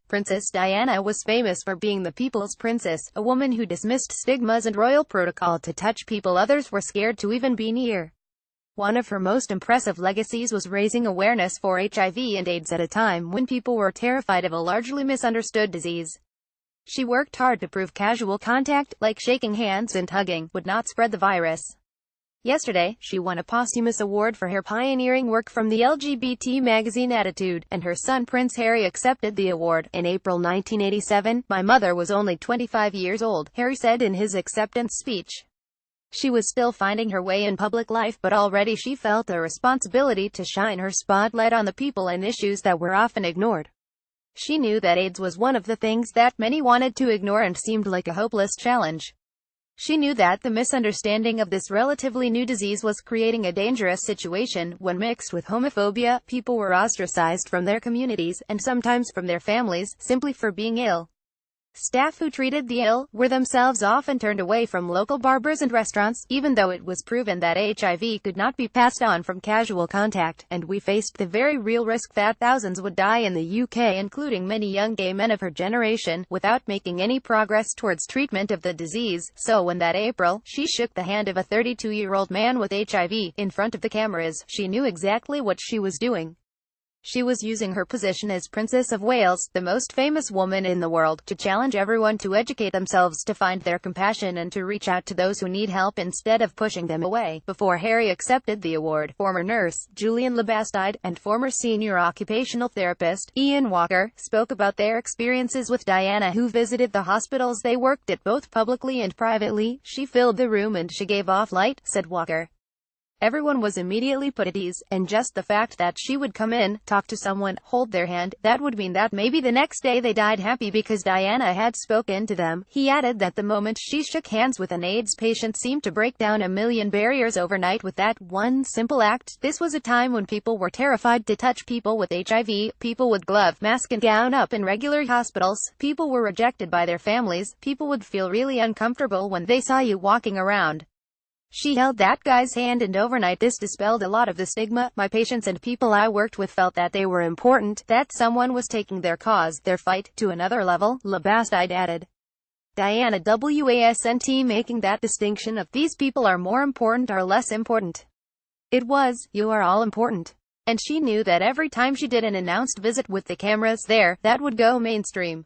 Princess Diana was famous for being the people's princess, a woman who dismissed stigmas and royal protocol to touch people others were scared to even be near. One of her most impressive legacies was raising awareness for HIV and AIDS at a time when people were terrified of a largely misunderstood disease. She worked hard to prove casual contact, like shaking hands and hugging, would not spread the virus. Yesterday, she won a posthumous award for her pioneering work from the LGBT magazine Attitude, and her son Prince Harry accepted the award. In April 1987, my mother was only 25 years old, Harry said in his acceptance speech. She was still finding her way in public life, but already she felt a responsibility to shine her spotlight on the people and issues that were often ignored. She knew that AIDS was one of the things that many wanted to ignore and seemed like a hopeless challenge. She knew that the misunderstanding of this relatively new disease was creating a dangerous situation. When mixed with homophobia, people were ostracized from their communities, and sometimes from their families, simply for being ill. Staff who treated the ill were themselves often turned away from local barbers and restaurants, even though it was proven that HIV could not be passed on from casual contact, and we faced the very real risk that thousands would die in the UK, including many young gay men of her generation, without making any progress towards treatment of the disease. So when that April, she shook the hand of a 32-year-old man with HIV, in front of the cameras, she knew exactly what she was doing. She was using her position as Princess of Wales, the most famous woman in the world, to challenge everyone to educate themselves, to find their compassion and to reach out to those who need help instead of pushing them away. Before Harry accepted the award, former nurse, Julian Labastide, and former senior occupational therapist, Ian Walker, spoke about their experiences with Diana, who visited the hospitals they worked at both publicly and privately. She filled the room and she gave off light, said Walker. Everyone was immediately put at ease, and just the fact that she would come in, talk to someone, hold their hand, that would mean that maybe the next day they died happy because Diana had spoken to them. He added that the moment she shook hands with an AIDS patient seemed to break down a million barriers overnight with that one simple act. This was a time when people were terrified to touch people with HIV, people would glove, mask and gown up in regular hospitals, people were rejected by their families, people would feel really uncomfortable when they saw you walking around. She held that guy's hand and overnight this dispelled a lot of the stigma. My patients and people I worked with felt that they were important, that someone was taking their cause, their fight, to another level, Labastide added. Diana wasn't making that distinction of these people are more important or less important. It was, you are all important. And she knew that every time she did an announced visit with the cameras there, that would go mainstream.